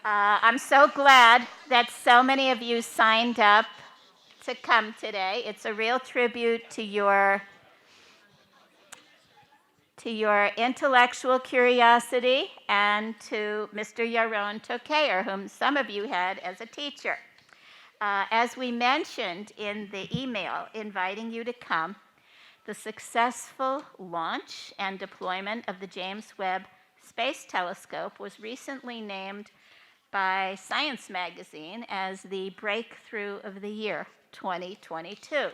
I'm so glad that so many of you signed up to come today. It's a real tribute to your intellectual curiosity and to Mr. Yarone Tokayer, whom some of you had as a teacher. As we mentioned in the email inviting you to come, the successful launch and deployment of the James Webb Space Telescope was recently named by Science Magazine as the Breakthrough of the Year 2022.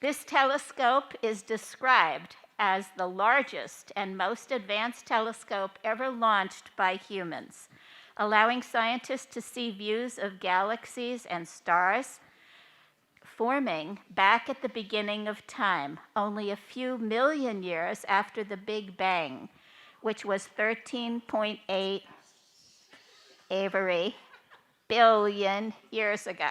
This telescope is described as the largest and most advanced telescope ever launched by humans, allowing scientists to see views of galaxies and stars forming back at the beginning of time, only a few million years after the Big Bang, which was 13.8 Avery billion years ago.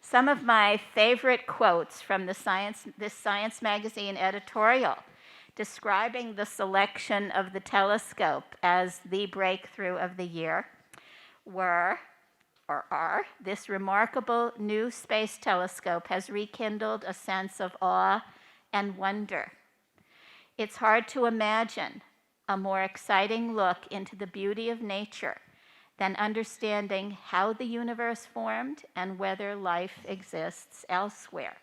Some of my favorite quotes from this Science Magazine editorial describing the selection of the telescope as the breakthrough of the year were, or are, this remarkable new space telescope has rekindled a sense of awe and wonder. It's hard to imagine a more exciting look into the beauty of nature than understanding how the universe formed and whether life exists elsewhere.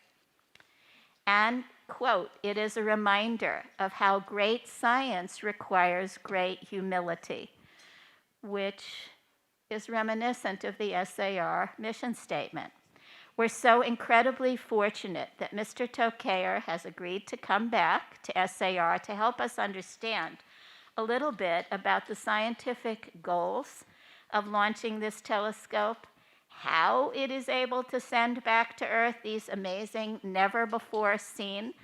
And, quote, it is a reminder of how great science requires great humility, which is reminiscent of the SAR mission statement. We're so incredibly fortunate that Mr. Tokayer has agreed to come back to SAR to help us understand a little bit about the scientific goals of launching this telescope, how it is able to send back to Earth these amazing, never-before-seen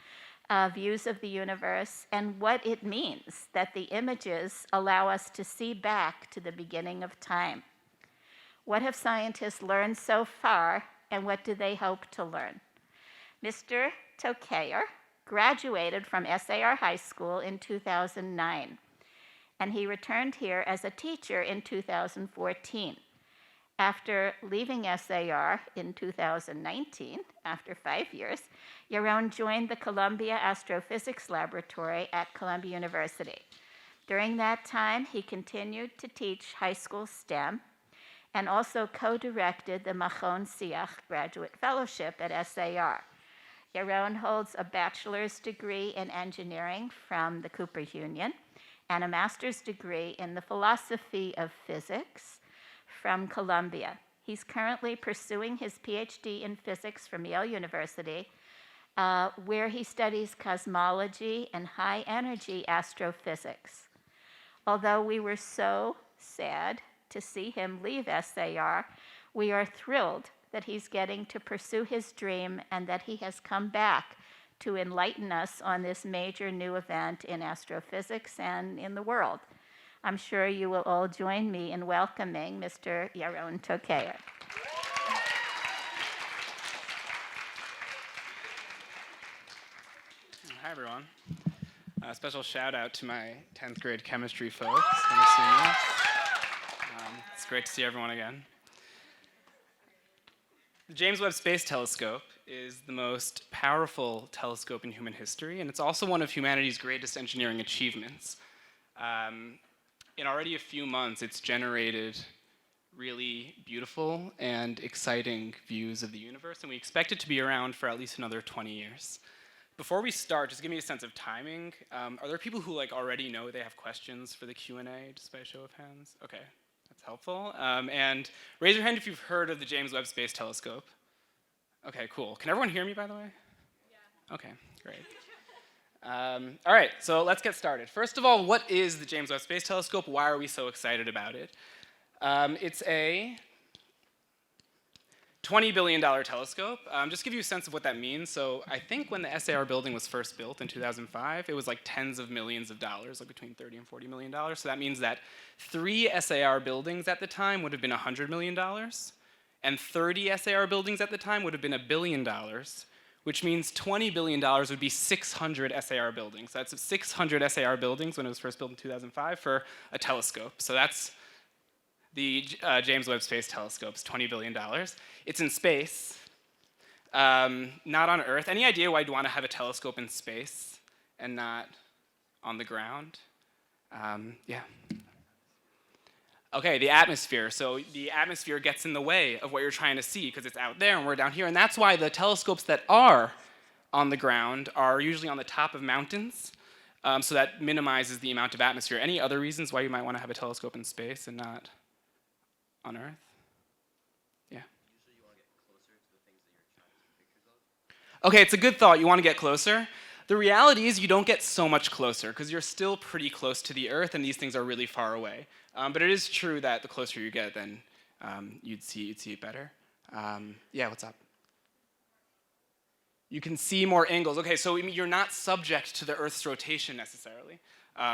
views of the universe, and what it means that the images allow us to see back to the beginning of time. What have scientists learned so far, and what do they hope to learn? Mr. Tokayer graduated from SAR High School in 2009, and he returned here as a teacher in 2014. After leaving SAR in 2019, after 5 years, Yarone joined the Columbia Astrophysics Laboratory at Columbia University. During that time, he continued to teach high school STEM and also co-directed the Machon Siach Graduate Fellowship at SAR. Yarone holds a bachelor's degree in engineering from the Cooper Union and a master's degree in the philosophy of physics from Columbia. He's currently pursuing his PhD in physics from Yale University, where he studies cosmology and high-energy astrophysics. Although we were so sad to see him leave SAR, we are thrilled that he's getting to pursue his dream and that he has come back to enlighten us on this major new event in astrophysics and in the world. I'm sure you will all join me in welcoming Mr. Yarone Tokayer. Hi, everyone. A special shout out to my 10th grade chemistry folks. It's great to see everyone again. The James Webb Space Telescope is the most powerful telescope in human history, and it's also one of humanity's greatest engineering achievements. In already a few months, it's generated really beautiful and exciting views of the universe, and we expect it to be around for at least another 20 years. Before we start, just give me a sense of timing. Are there people who already know they have questions for the Q&A, just by a show of hands? Okay. That's helpful. And raise your hand if you've heard of the James Webb Space Telescope. Okay, cool. Can everyone hear me, by the way? Yeah. Okay, great. All right, so let's get started. First of all, what is the James Webb Space Telescope? Why are we so excited about it? It's a $20 billion telescope. Just to give you a sense of what that means, so I think when the SAR building was first built in 2005, it was like tens of millions of dollars, like between $30 and $40 million. So that means that 3 SAR buildings at the time would have been $100 million, and 30 SAR buildings at the time would have been $1 billion, which means $20 billion would be 600 SAR buildings. That's 600 SAR buildings when it was first built in 2005 for a telescope. So that's The James Webb Space Telescope is $20 billion. It's in space, not on Earth. Any idea why you'd want to have a telescope in space and not on the ground? Yeah. Okay, the atmosphere. So the atmosphere gets in the way of what you're trying to see because it's out there and we're down here. And that's why the telescopes that are on the ground are usually on the top of mountains. So that minimizes the amount of atmosphere. Any other reasons why you might want to have a telescope in space and not on Earth? Yeah. Usually you want to get closer to the things that you're trying to take pictures of. Okay, it's a good thought. You want to get closer. The reality is you don't get so much closer because you're still pretty close to the Earth and these things are really far away. But it is true that the closer you get, then you'd see it better. Yeah, what's up? You can see more angles. Okay, so you're not subject to the Earth's rotation necessarily.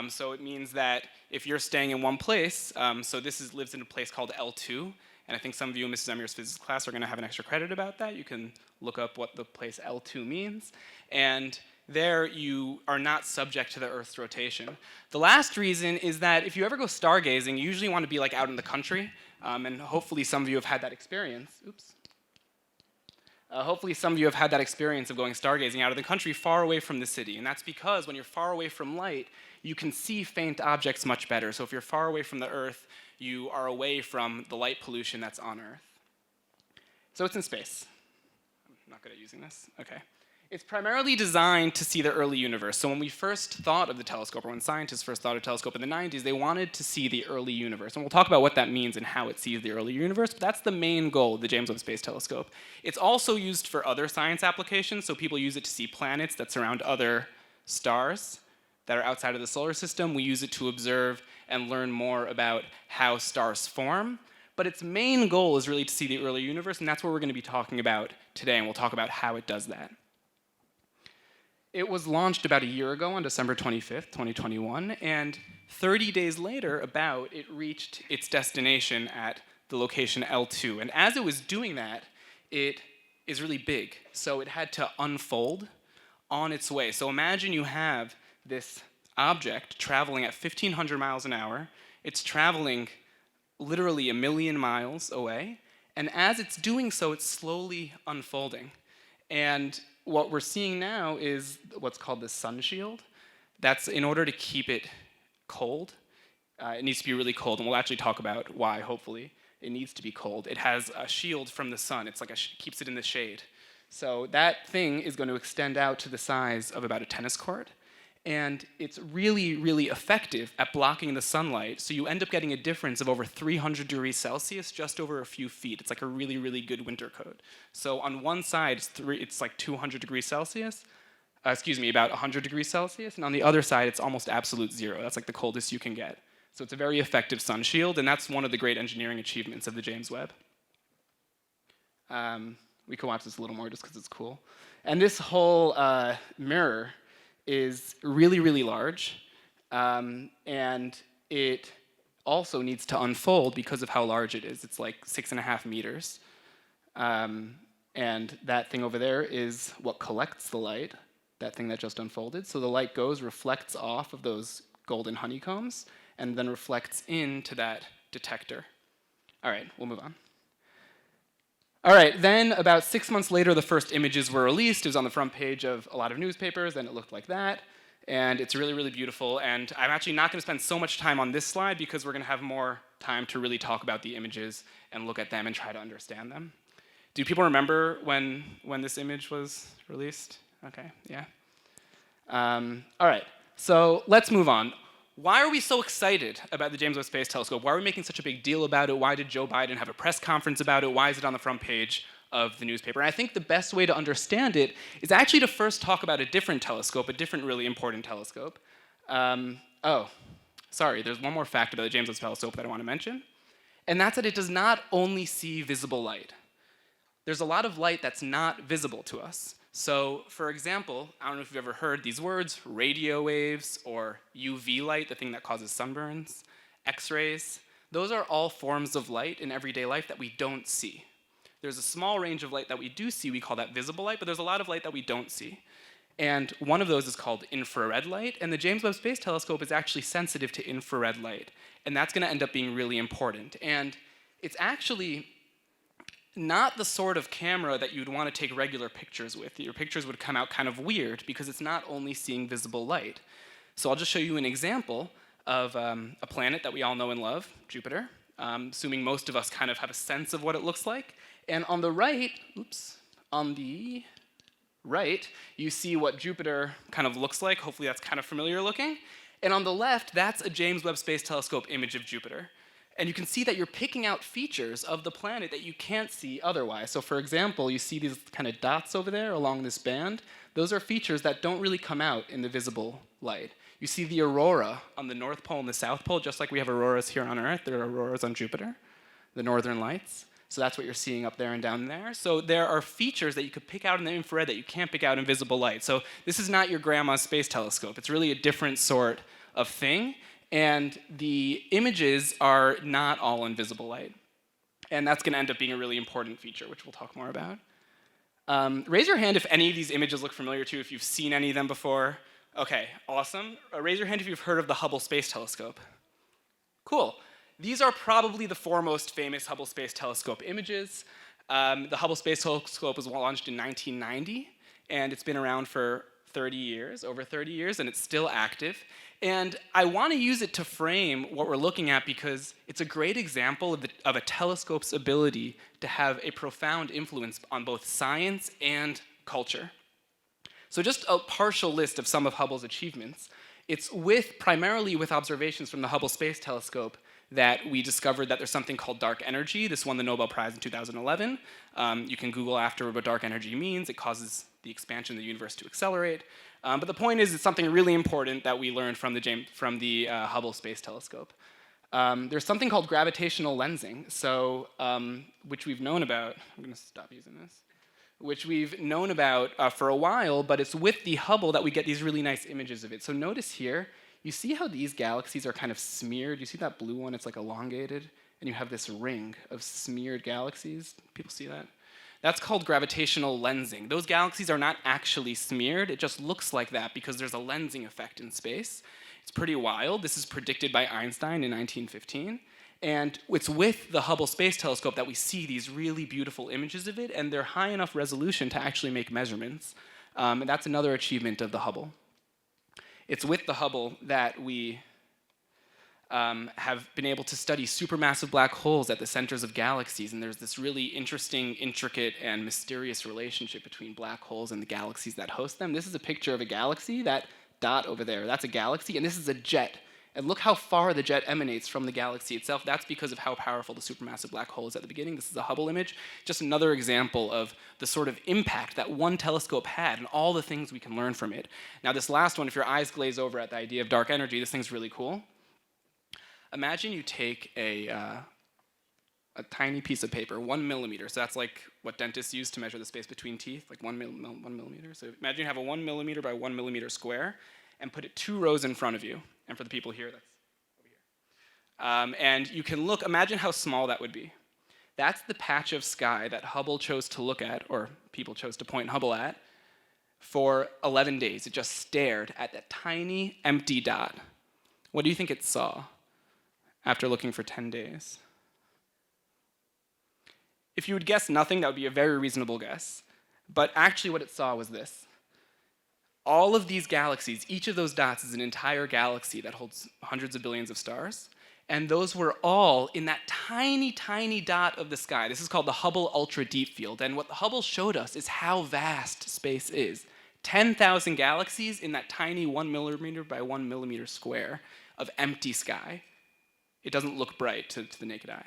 So it means that if you're staying in one place, so this lives in a place called L2, and I think some of you in Mrs. Emir's physics class are going to have an extra credit about that. You can look up what the place L2 means. And there you are not subject to the Earth's rotation. The last reason is that if you ever go stargazing, you usually want to be like out in the country, and hopefully some of you have had that experience. Oops. Hopefully some of you have had that experience of going stargazing out of the country far away from the city. And that's because when you're far away from light, you can see faint objects much better. So if you're far away from the Earth, you are away from the light pollution that's on Earth. So it's in space. I'm not good at using this. Okay. It's primarily designed to see the early universe. So when we first thought of the telescope, or when scientists first thought of the telescope in the 90s, they wanted to see the early universe. And we'll talk about what that means and how it sees the early universe, but that's the main goal of the James Webb Space Telescope. It's also used for other science applications, so people use it to see planets that surround other stars that are outside of the solar system. We use it to observe and learn more about how stars form. But its main goal is really to see the early universe, and that's what we're going to be talking about today, and we'll talk about how it does that. It was launched about a year ago on December 25th, 2021, and 30 days later, it reached its destination at the location L2. And as it was doing that, it is really big, so it had to unfold on its way. So imagine you have this object traveling at 1,500 miles an hour. It's traveling literally 1 million miles away, and as it's doing so, it's slowly unfolding. And what we're seeing now is what's called the sun shield. That's in order to keep it cold. It needs to be really cold, and we'll actually talk about why, hopefully. It needs to be cold. It has a shield from the sun. It's like keeps it in the shade. So that thing is going to extend out to the size of about a tennis court. And it's really, really effective at blocking the sunlight. So you end up getting a difference of over 300 degrees Celsius just over a few feet. It's like a really, really good winter coat. So on one side, it's like 200 degrees Celsius. About 100 degrees Celsius. And on the other side, it's almost absolute zero. That's like the coldest you can get. So it's a very effective sun shield, and that's one of the great engineering achievements of the James Webb. We can watch this a little more just because it's cool. And this whole mirror is really, really large, and it also needs to unfold because of how large it is. It's like 6.5 meters. And that thing over there is what collects the light, that thing that just unfolded. So the light goes, reflects off of those golden honeycombs, and then reflects into that detector. All right, we'll move on. All right, then about 6 months later, the first images were released. It was on the front page of a lot of newspapers, and it looked like that. And it's really, really beautiful. And I'm actually not going to spend so much time on this slide because we're going to have more time to really talk about the images and look at them and try to understand them. Do people remember when this image was released? Okay, yeah. All right, so let's move on. Why are we so excited about the James Webb Space Telescope? Why are we making such a big deal about it? Why did Joe Biden have a press conference about it? Why is it on the front page of the newspaper? And I think the best way to understand it is actually to first talk about a different telescope, a different really important telescope. There's one more fact about the James Webb Telescope that I want to mention, and that's that it does not only see visible light. There's a lot of light that's not visible to us. So, for example, I don't know if you've ever heard these words, radio waves, or UV light, the thing that causes sunburns, X-rays. Those are all forms of light in everyday life that we don't see. There's a small range of light that we do see, we call that visible light, but there's a lot of light that we don't see. And one of those is called infrared light, and the James Webb Space Telescope is actually sensitive to infrared light, and that's going to end up being really important. And it's actually not the sort of camera that you'd want to take regular pictures with. Your pictures would come out kind of weird because it's not only seeing visible light. So I'll just show you an example of a planet that we all know and love, Jupiter, assuming most of us kind of have a sense of what it looks like. And on the right, you see what Jupiter kind of looks like. Hopefully that's kind of familiar looking. And on the left, that's a James Webb Space Telescope image of Jupiter. And you can see that you're picking out features of the planet that you can't see otherwise. So for example, you see these kind of dots over there along this band. Those are features that don't really come out in the visible light. You see the aurora on the North Pole and the South Pole, just like we have auroras here on Earth, there are auroras on Jupiter, the northern lights. So that's what you're seeing up there and down there. So there are features that you could pick out in the infrared that you can't pick out in visible light. So this is not your grandma's space telescope. It's really a different sort of thing. And the images are not all in visible light. And that's going to end up being a really important feature, which we'll talk more about. Raise your hand if any of these images look familiar to you, if you've seen any of them before. Okay, awesome. Raise your hand if you've heard of the Hubble Space Telescope. Cool. These are probably the four most famous Hubble Space Telescope images. The Hubble Space Telescope was launched in 1990, and it's been around for 30 years, over 30 years, and it's still active. And I want to use it to frame what we're looking at because it's a great example of a telescope's ability to have a profound influence on both science and culture. So just a partial list of some of Hubble's achievements. It's primarily with observations from the Hubble Space Telescope that we discovered that there's something called dark energy. This won the Nobel Prize in 2011. You can Google afterward what dark energy means. It causes the expansion of the universe to accelerate. But the point is, it's something really important that we learned from the Hubble Space Telescope. There's something called gravitational lensing, so which we've known about. I'm going to stop using this. Which we've known about for a while, but it's with the Hubble that we get these really nice images of it. So notice here, you see how these galaxies are kind of smeared? You see that blue one? It's like elongated, and you have this ring of smeared galaxies. People see that? That's called gravitational lensing. Those galaxies are not actually smeared. It just looks like that because there's a lensing effect in space. It's pretty wild. This is predicted by Einstein in 1915. And it's with the Hubble Space Telescope that we see these really beautiful images of it, and they're high enough resolution to actually make measurements. And that's another achievement of the Hubble. It's with the Hubble that we have been able to study supermassive black holes at the centers of galaxies, and there's this really interesting, intricate, and mysterious relationship between black holes and the galaxies that host them. This is a picture of a galaxy. That dot over there, that's a galaxy, and this is a jet. And look how far the jet emanates from the galaxy itself. That's because of how powerful the supermassive black hole is at the beginning. This is a Hubble image. Just another example of the sort of impact that one telescope had and all the things we can learn from it. Now this last one, if your eyes glaze over at the idea of dark energy, this thing's really cool. Imagine you take a tiny piece of paper, 1 millimeter. So that's like what dentists use to measure the space between teeth, like 1 millimeter. So imagine you have a 1 millimeter by 1 millimeter square and put it 2 rows in front of you. And for the people here, that's over here. And you can look, imagine how small that would be. That's the patch of sky that Hubble chose to look at, or people chose to point Hubble at, for 11 days. It just stared at that tiny, empty dot. What do you think it saw after looking for 10 days? If you would guess nothing, that would be a very reasonable guess. But actually what it saw was this. All of these galaxies, each of those dots is an entire galaxy that holds hundreds of billions of stars. And those were all in that tiny, tiny dot of the sky. This is called the Hubble Ultra Deep Field. And what the Hubble showed us is how vast space is. 10,000 galaxies in that tiny 1 millimeter by 1 millimeter square of empty sky. It doesn't look bright to the naked eye.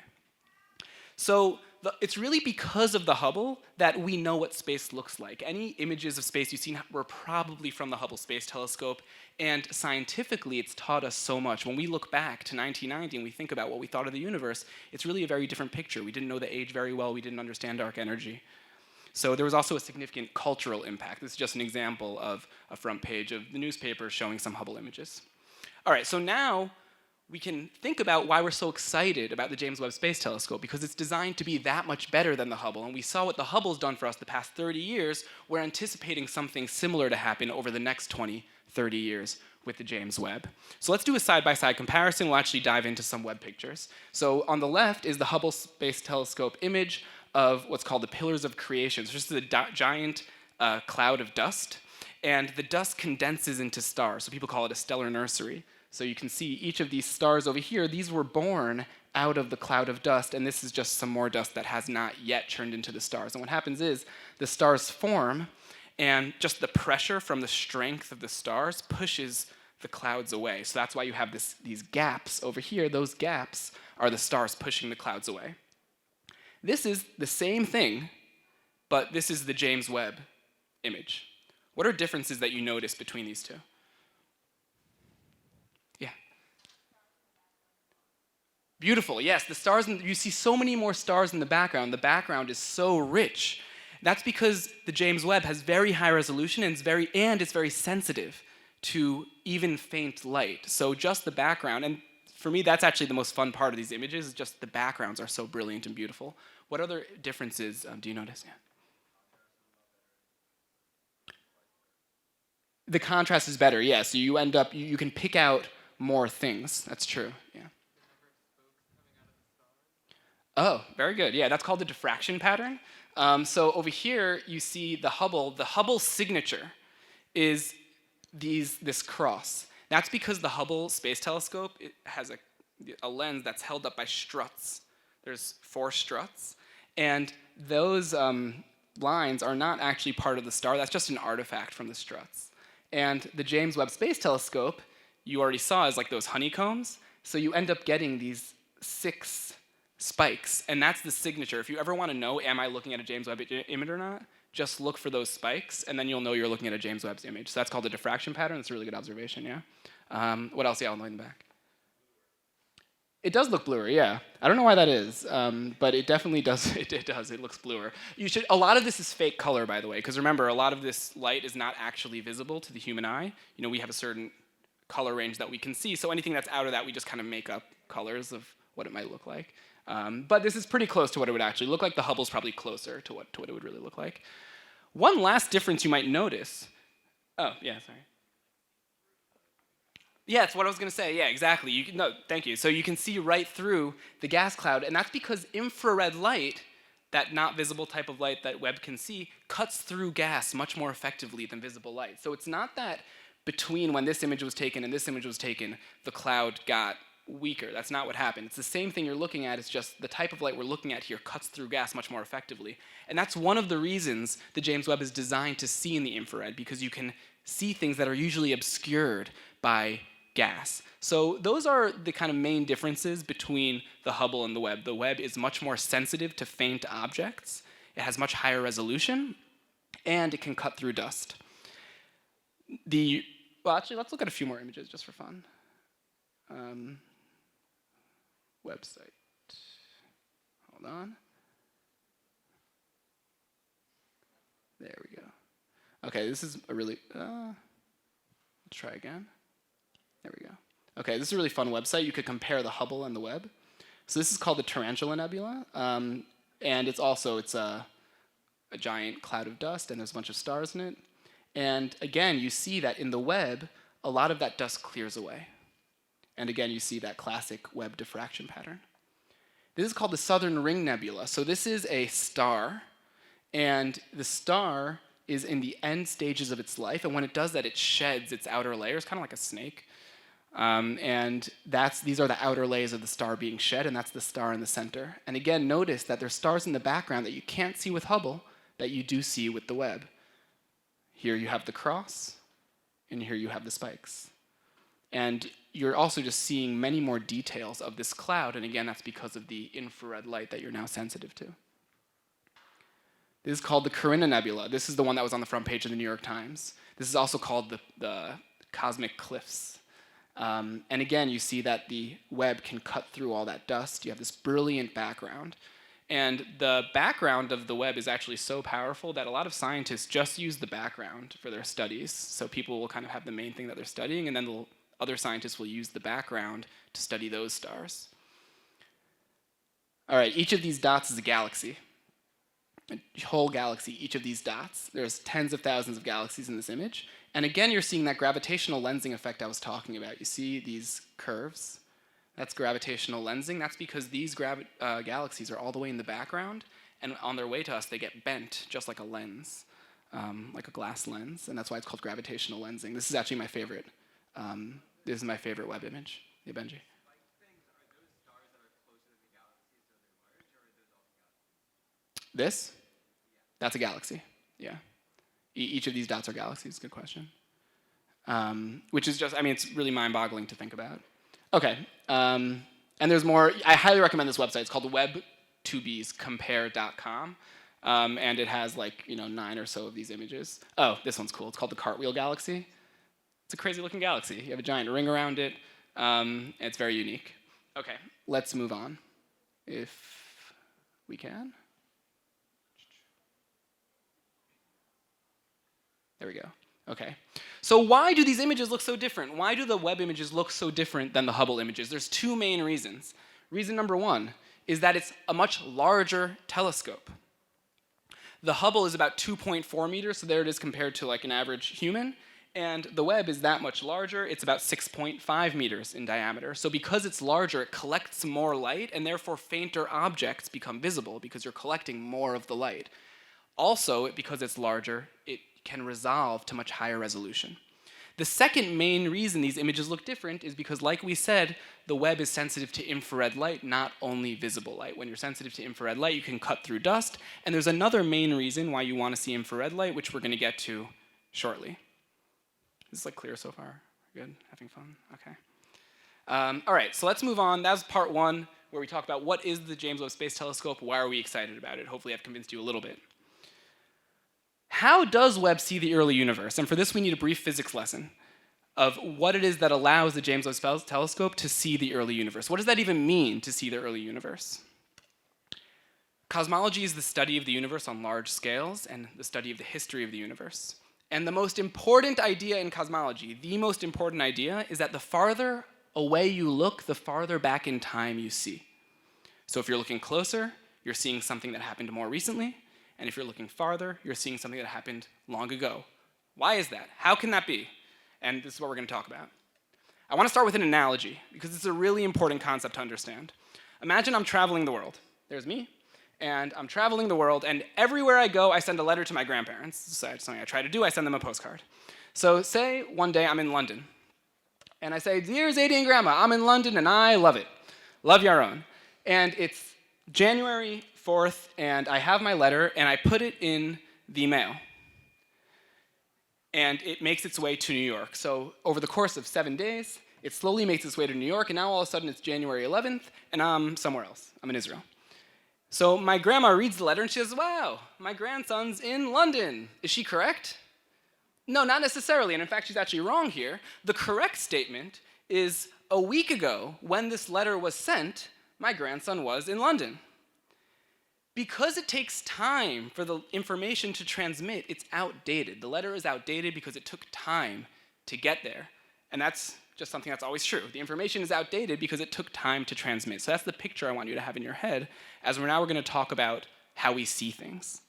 So it's really because of the Hubble that we know what space looks like. Any images of space you've seen were probably from the Hubble Space Telescope, and scientifically it's taught us so much. When we look back to 1990 and we think about what we thought of the universe, it's really a very different picture. We didn't know the age very well, we didn't understand dark energy. So there was also a significant cultural impact. This is just an example of a front page of the newspaper showing some Hubble images. All right, so now we can think about why we're so excited about the James Webb Space Telescope, because it's designed to be that much better than the Hubble. And we saw what the Hubble's done for us the past 30 years. We're anticipating something similar to happen over the next 20, 30 years with the James Webb. So let's do a side-by-side comparison. We'll actually dive into some Webb pictures. So on the left is the Hubble Space Telescope image of what's called the Pillars of Creation. So it's just a giant cloud of dust. And the dust condenses into stars. So people call it a stellar nursery. So you can see each of these stars over here, these were born out of the cloud of dust, and this is just some more dust that has not yet turned into the stars. And what happens is the stars form, and just the pressure from the strength of the stars pushes the clouds away. So that's why you have these gaps over here. Those gaps are the stars pushing the clouds away. This is the same thing, but this is the James Webb image. What are differences that you notice between these two? Yeah. Beautiful, yes. The stars, you see so many more stars in the background. The background is so rich. That's because the James Webb has very high resolution and it's very sensitive to even faint light. So just the background, and for me, that's actually the most fun part of these images, is just the backgrounds are so brilliant and beautiful. What other differences do you notice? Yeah. The contrast is better, yeah. So you end up, you can pick out more things. That's true, yeah. Oh, very good. Yeah, that's called the diffraction pattern. So over here, you see the Hubble. The Hubble signature is this cross. That's because the Hubble Space Telescope, it has a lens that's held up by struts. There's 4 struts. And those lines are not actually part of the star. That's just an artifact from the struts. And the James Webb Space Telescope, you already saw, is like those honeycombs. So you end up getting these 6 spikes, and that's the signature. If you ever want to know, am I looking at a James Webb image or not, just look for those spikes, and then you'll know you're looking at a James Webb's image. So that's called the diffraction pattern. That's a really good observation, yeah. What else? Yeah, I'll in the back. It does look bluer, yeah. I don't know why that is, but it definitely does. It does. It looks bluer. A lot of this is fake color, by the way, because remember, a lot of this light is not actually visible to the human eye. You know, we have a certain color range that we can see, so anything that's out of that, we just kind of make up colors of what it might look like. But this is pretty close to what it would actually look like. The Hubble's probably closer to what it would really look like. One last difference you might notice. Oh, yeah, sorry. Yeah, that's what I was going to say. Yeah, exactly. No, thank you. So you can see right through the gas cloud, and that's because infrared light, that not visible type of light that Webb can see, cuts through gas much more effectively than visible light. So it's not that between when this image was taken and this image was taken, the cloud got weaker. That's not what happened. It's the same thing you're looking at. It's just the type of light we're looking at here cuts through gas much more effectively. And that's one of the reasons the James Webb is designed to see in the infrared, because you can see things that are usually obscured by gas. So those are the kind of main differences between the Hubble and the Webb. The Webb is much more sensitive to faint objects. It has much higher resolution, and it can cut through dust. Well, actually, let's look at a few more images just for fun. Website. Hold on. There we go. Okay, this is a really, let's try again. There we go. Okay, this is a really fun website. You could compare the Hubble and the Webb. So this is called the Tarantula Nebula, and it's a giant cloud of dust, and there's a bunch of stars in it. And again, you see that in the Webb, a lot of that dust clears away. And again, you see that classic Webb diffraction pattern. This is called the Southern Ring Nebula. So this is a star, and the star is in the end stages of its life, and when it does that, it sheds its outer layers, kind of like a snake. And these are the outer layers of the star being shed, and that's the star in the center. And again, notice that there's stars in the background that you can't see with Hubble that you do see with the Webb. Here you have the cross, and here you have the spikes. And you're also just seeing many more details of this cloud, and again, that's because of the infrared light that you're now sensitive to. This is called the Carina Nebula. This is the one that was on the front page of the New York Times. This is also called the cosmic cliffs. And again, you see that the Webb can cut through all that dust. You have this brilliant background. And the background of the Webb is actually so powerful that a lot of scientists just use the background for their studies. So people will kind of have the main thing that they're studying, and then they'll other scientists will use the background to study those stars. All right, each of these dots is a galaxy. A whole galaxy, each of these dots. There's tens of thousands of galaxies in this image. And again, you're seeing that gravitational lensing effect I was talking about. You see these curves? That's gravitational lensing. That's because these galaxies are all the way in the background, and on their way to us, they get bent, just like a lens, like a glass lens, and that's why it's called gravitational lensing. This is actually my favorite. This is my favorite Webb image. Yeah, Benji? This? That's a galaxy, yeah. Each of these dots are galaxies, good question. Which is just, I mean, it's really mind-boggling to think about. Okay, and there's more. I highly recommend this website. It's called web2bscompare.com, and it has like 9 or so of these images. Oh, this one's cool. It's called the Cartwheel Galaxy. It's a crazy-looking galaxy. You have a giant ring around it. It's very unique. Okay, let's move on, if we can. There we go. Okay. So why do these images look so different? Why do the Webb images look so different than the Hubble images? There's 2 main reasons. Reason number 1 is that it's a much larger telescope. The Hubble is about 2.4 meters, so there it is compared to like an average human. And the Webb is that much larger. It's about 6.5 meters in diameter. So because it's larger, it collects more light, and therefore fainter objects become visible because you're collecting more of the light. Also, because it's larger, it can resolve to much higher resolution. The second main reason these images look different is because, like we said, the Webb is sensitive to infrared light, not only visible light. When you're sensitive to infrared light, you can cut through dust. And there's another main reason why you want to see infrared light, which we're going to get to shortly. Is this like clear so far? Good? Having fun? Okay. All right, so let's move on. That was part 1, where we talk about what is the James Webb Space Telescope, why are we excited about it. Hopefully I've convinced you a little bit. How does Webb see the early universe? And for this, we need a brief physics lesson of what it is that allows the James Webb Telescope to see the early universe. What does that even mean, to see the early universe? Cosmology is the study of the universe on large scales and the study of the history of the universe. And the most important idea in cosmology, the most important idea, is that the farther away you look, the farther back in time you see. So if you're looking closer, you're seeing something that happened more recently. And if you're looking farther, you're seeing something that happened long ago. Why is that? How can that be? And this is what we're going to talk about. I want to start with an analogy, because it's a really important concept to understand. Imagine I'm traveling the world. There's me, and I'm traveling the world, and everywhere I go, I send a letter to my grandparents. So that's something I try to do. I send them a postcard. So say one day I'm in London, and I say, "Dear Zadie and Grandma, I'm in London, and I love it. Love Yarone." And it's January 4th, and I have my letter, and I put it in the mail. And it makes its way to New York. So over the course of 7 days, it slowly makes its way to New York, and now all of a sudden it's January 11th, and I'm somewhere else. I'm in Israel. So my grandma reads the letter, and she says, "Wow, my grandson's in London. Is she correct?" No, not necessarily, and in fact, she's actually wrong here. The correct statement is, a week ago, when this letter was sent, my grandson was in London. Because it takes time for the information to transmit, it's outdated. The letter is outdated because it took time to get there. And that's just something that's always true. The information is outdated because it took time to transmit. So that's the picture I want you to have in your head, as we're going to talk about how we see things.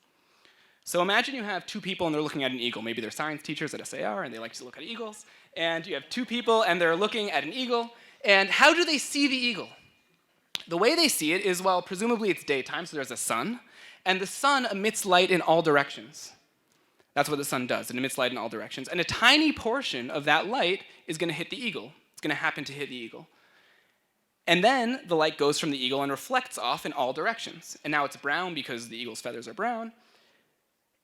So imagine you have 2 people and they're looking at an eagle. Maybe they're science teachers at SAR and they like to look at eagles. And you have 2 people and they're looking at an eagle. And how do they see the eagle? The way they see it is, well, presumably it's daytime, so there's a sun, and the sun emits light in all directions. That's what the sun does. It emits light in all directions. And a tiny portion of that light is going to hit the eagle. It's going to happen to hit the eagle. And then the light goes from the eagle and reflects off in all directions. And now it's brown because the eagle's feathers are brown.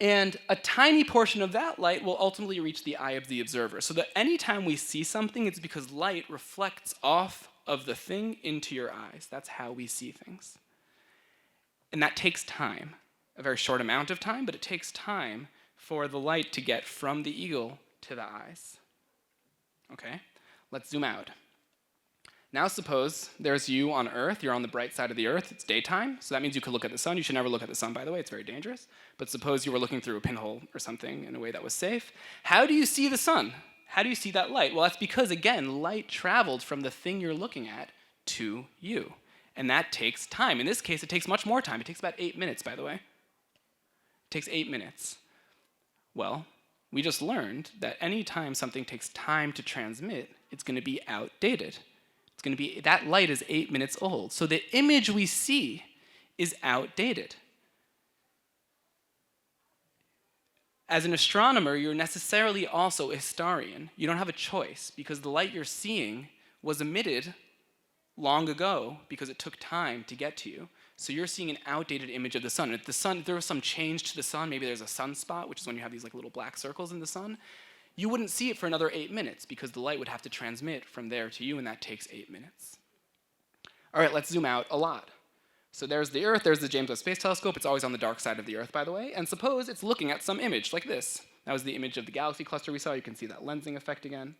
And a tiny portion of that light will ultimately reach the eye of the observer. So that anytime we see something, it's because light reflects off of the thing into your eyes. That's how we see things. And that takes time, a very short amount of time, but it takes time for the light to get from the eagle to the eyes. Okay, let's zoom out. Now suppose there's you on Earth, you're on the bright side of the Earth, it's daytime, so that means you could look at the sun. You should never look at the sun, by the way, it's very dangerous. But suppose you were looking through a pinhole or something in a way that was safe. How do you see the sun? How do you see that light? Well, that's because, again, light traveled from the thing you're looking at to you. And that takes time. In this case, it takes much more time. It takes about 8 minutes, by the way. It takes 8 minutes. Well, we just learned that any time something takes time to transmit, it's going to be outdated. It's going to be, that light is 8 minutes old. So the image we see is outdated. As an astronomer, you're necessarily also a historian. You don't have a choice because the light you're seeing was emitted long ago because it took time to get to you. So you're seeing an outdated image of the sun. If there was some change to the sun, maybe there's a sunspot, which is when you have these like little black circles in the sun, you wouldn't see it for another 8 minutes because the light would have to transmit from there to you, and that takes 8 minutes. All right, let's zoom out a lot. So there's the Earth, there's the James Webb Space Telescope. It's always on the dark side of the Earth, by the way. And suppose it's looking at some image like this. That was the image of the galaxy cluster we saw. You can see that lensing effect again.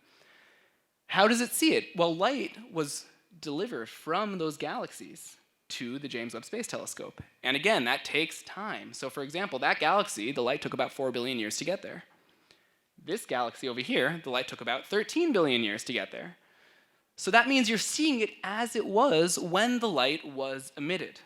How does it see it? Well, light was delivered from those galaxies to the James Webb Space Telescope. And again, that takes time. So for example, that galaxy, the light took about 4 billion years to get there. This galaxy over here, the light took about 13 billion years to get there. So that means you're seeing it as it was when the light was emitted.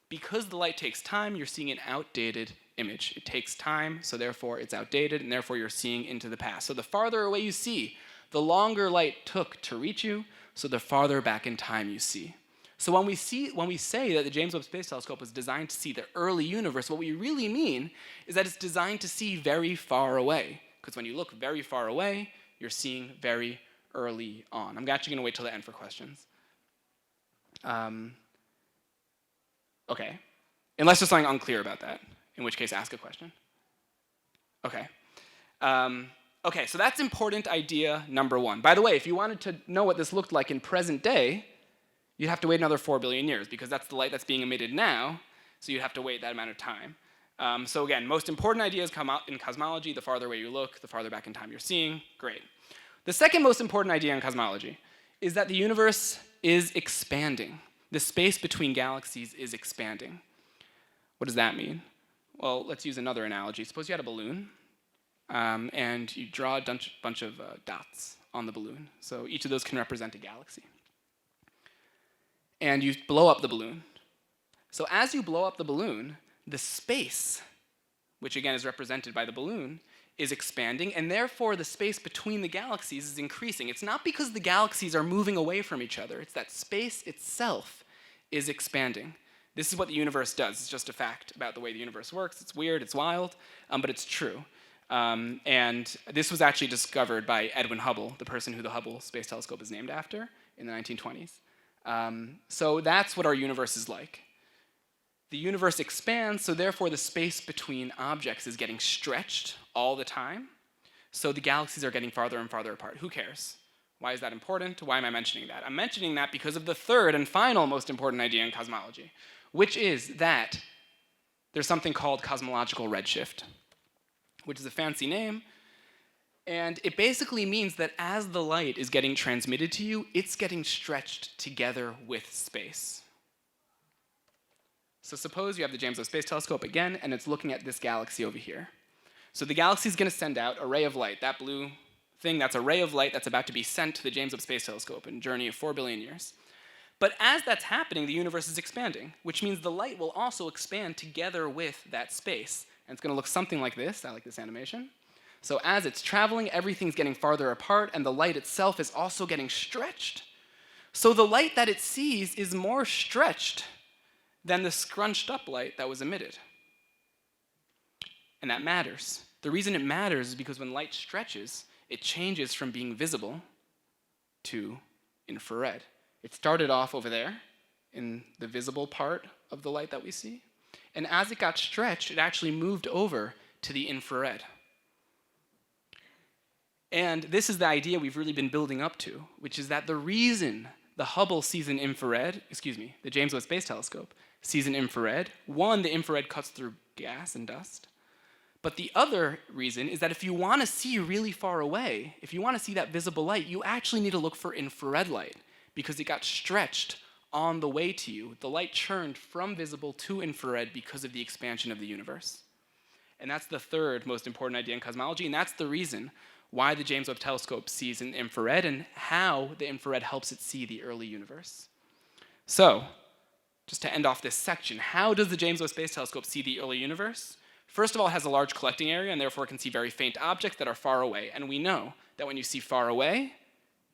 Because the light takes time, you're seeing an outdated image. It takes time, so therefore it's outdated, and therefore you're seeing into the past. So the farther away you see, the longer light took to reach you, so the farther back in time you see. So when we say that the James Webb Space Telescope was designed to see the early universe, what we really mean is that it's designed to see very far away. Because when you look very far away, you're seeing very early on. I'm actually going to wait till the end for questions. Okay. Unless there's something unclear about that, in which case ask a question. Okay. Okay, so that's important idea number one. By the way, if you wanted to know what this looked like in present day, you'd have to wait another 4 billion years because that's the light that's being emitted now, so you'd have to wait that amount of time. So again, most important ideas come out in cosmology. The farther away you look, the farther back in time you're seeing. Great. The second most important idea in cosmology is that the universe is expanding. The space between galaxies is expanding. What does that mean? Well, let's use another analogy. Suppose you had a balloon, and you draw a bunch of dots on the balloon. So each of those can represent a galaxy. And you blow up the balloon. So as you blow up the balloon, the space, which again is represented by the balloon, is expanding, and therefore the space between the galaxies is increasing. It's not because the galaxies are moving away from each other. It's that space itself is expanding. This is what the universe does. It's just a fact about the way the universe works. It's weird, it's wild, but it's true. And this was actually discovered by Edwin Hubble, the person who the Hubble Space Telescope is named after, in the 1920s. So that's what our universe is like. The universe expands, so therefore the space between objects is getting stretched all the time. So the galaxies are getting farther and farther apart. Who cares? Why is that important? Why am I mentioning that? I'm mentioning that because of the third and final most important idea in cosmology, which is that there's something called cosmological redshift, which is a fancy name. And it basically means that as the light is getting transmitted to you, it's getting stretched together with space. So suppose you have the James Webb Space Telescope again, and it's looking at this galaxy over here. So the galaxy is going to send out a ray of light. That blue thing, that's a ray of light that's about to be sent to the James Webb Space Telescope in a journey of 4 billion years. But as that's happening, the universe is expanding, which means the light will also expand together with that space. And it's going to look something like this. I like this animation. So as it's traveling, everything's getting farther apart, and the light itself is also getting stretched. So the light that it sees is more stretched than the scrunched up light that was emitted. And that matters. The reason it matters is because when light stretches, it changes from being visible to infrared. It started off over there in the visible part of the light that we see. And as it got stretched, it actually moved over to the infrared. And this is the idea we've really been building up to, which is that the reason the Hubble sees an infrared, the James Webb Space Telescope sees an infrared, one, the infrared cuts through gas and dust. But the other reason is that if you want to see really far away, if you want to see that visible light, you actually need to look for infrared light because it got stretched on the way to you. The light churned from visible to infrared because of the expansion of the universe. And that's the third most important idea in cosmology, and that's the reason why the James Webb Telescope sees in infrared, and how the infrared helps it see the early universe. So, just to end off this section, how does the James Webb Space Telescope see the early universe? First of all, it has a large collecting area and therefore can see very faint objects that are far away. And we know that when you see far away,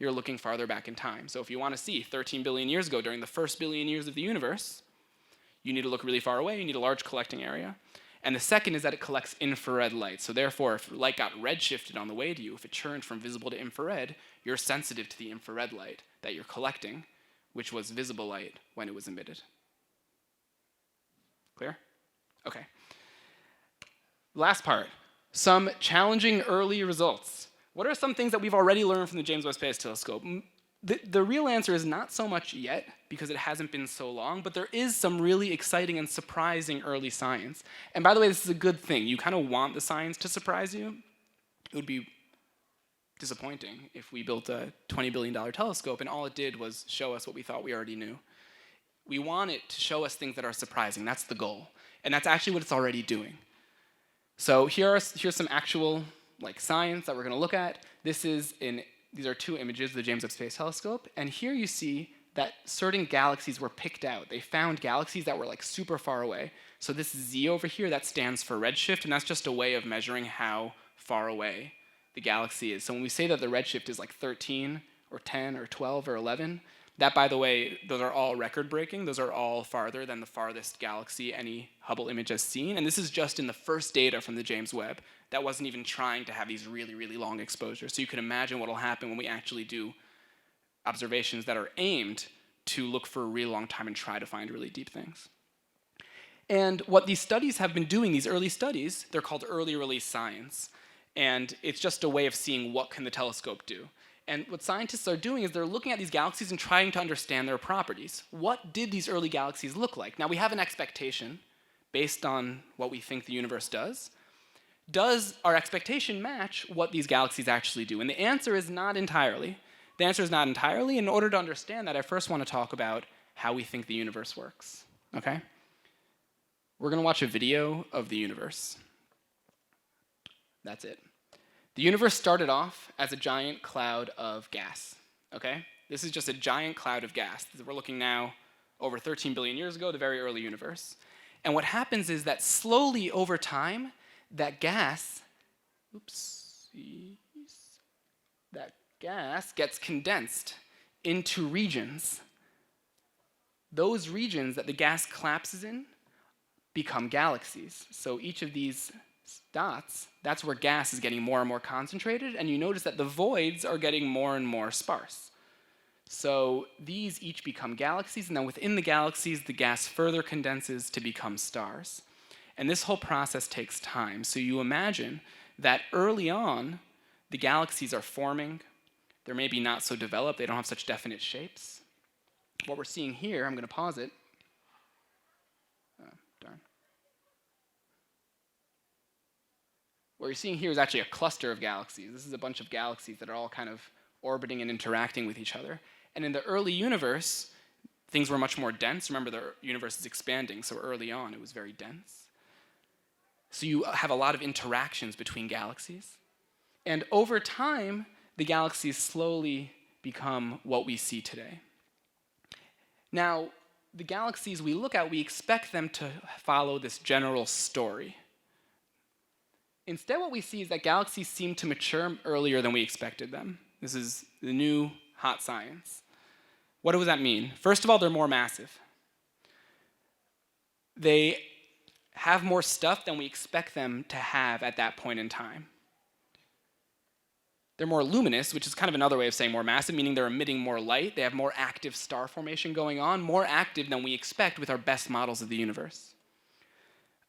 you're looking farther back in time. So if you want to see 13 billion years ago during the first billion years of the universe, you need to look really far away, you need a large collecting area. And the second is that it collects infrared light. So therefore, if light got redshifted on the way to you, if it turned from visible to infrared, you're sensitive to the infrared light that you're collecting, which was visible light when it was emitted. Clear? Okay. Last part, some challenging early results. What are some things that we've already learned from the James Webb Space Telescope? The real answer is not so much yet, because it hasn't been so long, but there is some really exciting and surprising early science. And by the way, this is a good thing. You kind of want the science to surprise you. It would be disappointing if we built a $20 billion telescope and all it did was show us what we thought we already knew. We want it to show us things that are surprising. That's the goal. And that's actually what it's already doing. So here's some actual science that we're going to look at. These are two images of the James Webb Space Telescope. And here you see that certain galaxies were picked out. They found galaxies that were super far away. So this Z over here, that stands for redshift. And that's just a way of measuring how far away the galaxy is. So when we say that the redshift is 13 or 10 or 12 or 11, that, by the way, those are all record-breaking. Those are all farther than the farthest galaxy any Hubble image has seen. And this is just in the first data from the James Webb. That wasn't even trying to have these really, really long exposures. So you can imagine what will happen when we actually do observations that are aimed to look for a really long time and try to find really deep things. And what these studies have been doing, these early studies, they're called early release science. And it's just a way of seeing what can the telescope do. And what scientists are doing is they're looking at these galaxies and trying to understand their properties. What did these early galaxies look like? Now, we have an expectation based on what we think the universe does. Does our expectation match what these galaxies actually do? And the answer is not entirely. The answer is not entirely. In order to understand that, I first want to talk about how we think the universe works. Okay? We're going to watch a video of the universe. That's it. The universe started off as a giant cloud of gas, okay? This is just a giant cloud of gas. We're looking now over 13 billion years ago, the very early universe. And what happens is that slowly over time, that gas gets condensed into regions. Those regions that the gas collapses in become galaxies. So each of these dots, that's where gas is getting more and more concentrated, and you notice that the voids are getting more and more sparse. So these each become galaxies, and then within the galaxies, the gas further condenses to become stars. And this whole process takes time. So you imagine that early on, the galaxies are forming. They're maybe not so developed. They don't have such definite shapes. What we're seeing here, I'm going to pause it. What you're seeing here is actually a cluster of galaxies. This is a bunch of galaxies that are all kind of orbiting and interacting with each other. And in the early universe, things were much more dense. Remember, the universe is expanding, so early on it was very dense. So you have a lot of interactions between galaxies. And over time, the galaxies slowly become what we see today. Now, the galaxies we look at, we expect them to follow this general story. Instead, what we see is that galaxies seem to mature earlier than we expected them. This is the new hot science. What does that mean? First of all, they're more massive. They have more stuff than we expect them to have at that point in time. They're more luminous, which is kind of another way of saying more massive, meaning they're emitting more light. They have more active star formation going on, more active than we expect with our best models of the universe.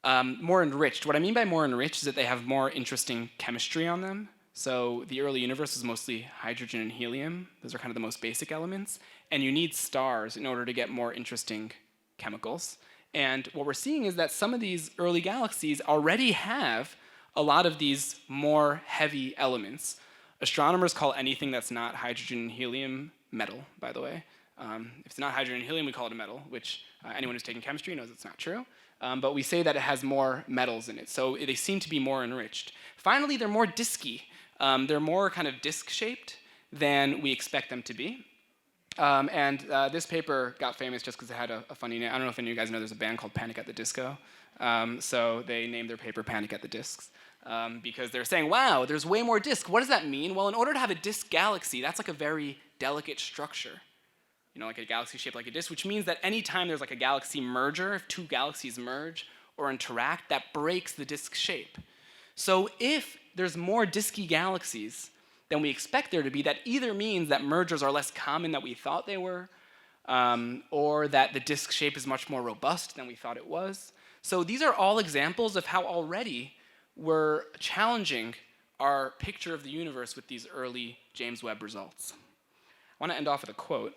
More enriched. What I mean by more enriched is that they have more interesting chemistry on them. So the early universe was mostly hydrogen and helium. Those are kind of the most basic elements. And you need stars in order to get more interesting chemicals. And what we're seeing is that some of these early galaxies already have a lot of these more heavy elements. Astronomers call anything that's not hydrogen and helium metal, by the way. If it's not hydrogen and helium, we call it a metal, which anyone who's taken chemistry knows it's not true. But we say that it has more metals in it, so they seem to be more enriched. Finally, they're more disky. They're more kind of disc-shaped than we expect them to be. This paper got famous just because it had a funny name. I don't know if any of you guys know there's a band called Panic at the Disco. So they named their paper Panic at the Discs because they're saying, wow, there's way more disks. What does that mean? Well, in order to have a disk galaxy, that's like a very delicate structure. You know, like a galaxy shaped like a disk, which means that anytime there's like a galaxy merger, if two galaxies merge or interact, that breaks the disk shape. So if there's more disky galaxies than we expect there to be, that either means that mergers are less common than we thought they were, or that the disk shape is much more robust than we thought it was. So these are all examples of how already we're challenging our picture of the universe with these early James Webb results. I want to end off with a quote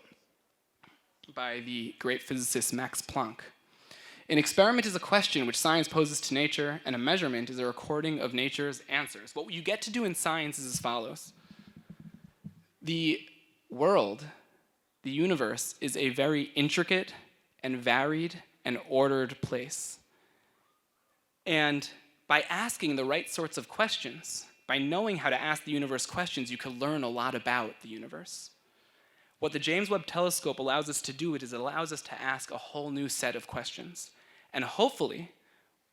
by the great physicist Max Planck. An experiment is a question which science poses to nature, and a measurement is a recording of nature's answers. What you get to do in science is as follows. The world, the universe, is a very intricate and varied and ordered place. And by asking the right sorts of questions, by knowing how to ask the universe questions, you can learn a lot about the universe. What the James Webb Telescope allows us to do is it allows us to ask a whole new set of questions. And hopefully,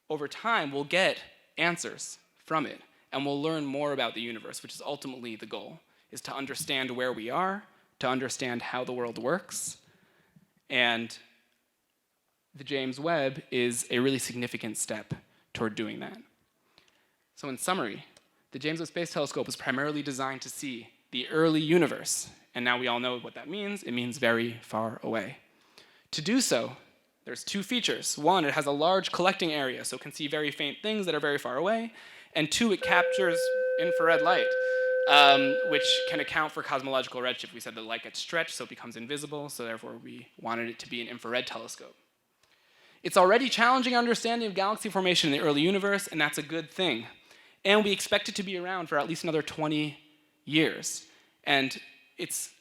over time, we'll get answers from it, and we'll learn more about the universe, which is ultimately the goal, is to understand where we are, to understand how the world works. And the James Webb is a really significant step toward doing that. So in summary, the James Webb Space Telescope was primarily designed to see the early universe, and now we all know what that means. It means very far away. To do so, there's two features. One, it has a large collecting area, so it can see very faint things that are very far away. And two, it captures infrared light, which can account for cosmological redshift. We said the light gets stretched, so it becomes invisible, so therefore we wanted it to be an infrared telescope. It's already challenging our understanding of galaxy formation in the early universe, and that's a good thing. And we expect it to be around for at least another 20 years. And it's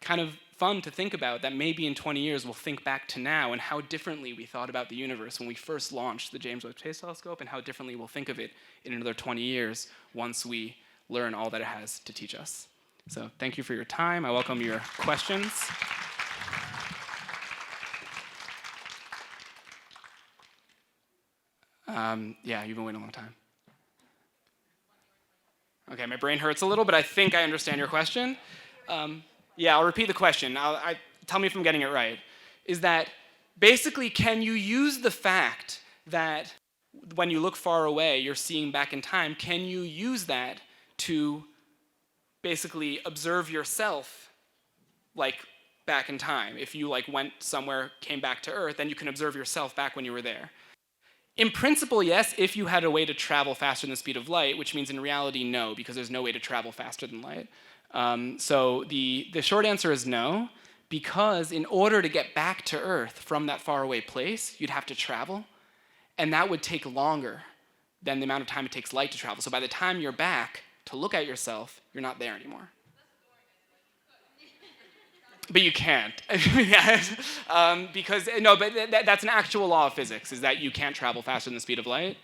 kind of fun to think about that maybe in 20 years we'll think back to now and how differently we thought about the universe when we first launched the James Webb Space Telescope, and how differently we'll think of it in another 20 years once we learn all that it has to teach us. So thank you for your time. I welcome your questions. Yeah, you've been waiting a long time. Okay, my brain hurts a little, but I think I understand your question. Yeah, I'll repeat the question. Tell me if I'm getting it right. Is that basically, can you use the fact that when you look far away, you're seeing back in time, can you use that to basically observe yourself like back in time? If you like went somewhere, came back to Earth, then you can observe yourself back when you were there. In principle, yes, if you had a way to travel faster than the speed of light, which means in reality, no, because there's no way to travel faster than light. So the short answer is no, because in order to get back to Earth from that faraway place, you'd have to travel, and that would take longer than the amount of time it takes light to travel. So by the time you're back to look at yourself, you're not there anymore. But you can't. Because, no, but that's an actual law of physics, is that you can't travel faster than the speed of light.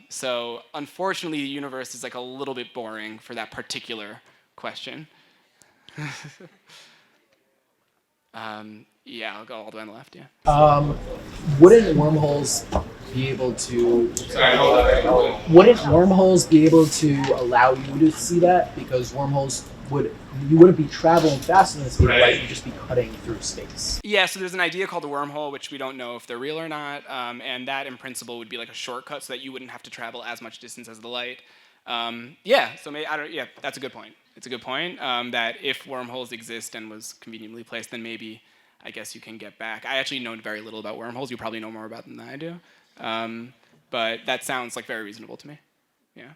So unfortunately, the universe is like a little bit boring for that particular question. Yeah, I'll go all the way on the left, yeah. Wouldn't wormholes be able to allow you to see that? Because wormholes you wouldn't be traveling faster than the speed of light, you'd just be cutting through space. Yeah, so there's an idea called a wormhole, which we don't know if they're real or not, and that in principle would be like a shortcut so that you wouldn't have to travel as much distance as the light. Yeah, so that's a good point. It's a good point that if wormholes exist and was conveniently placed, then maybe, I guess you can get back. I actually know very little about wormholes. You probably know more about them than I do. But that sounds like very reasonable to me. Yeah.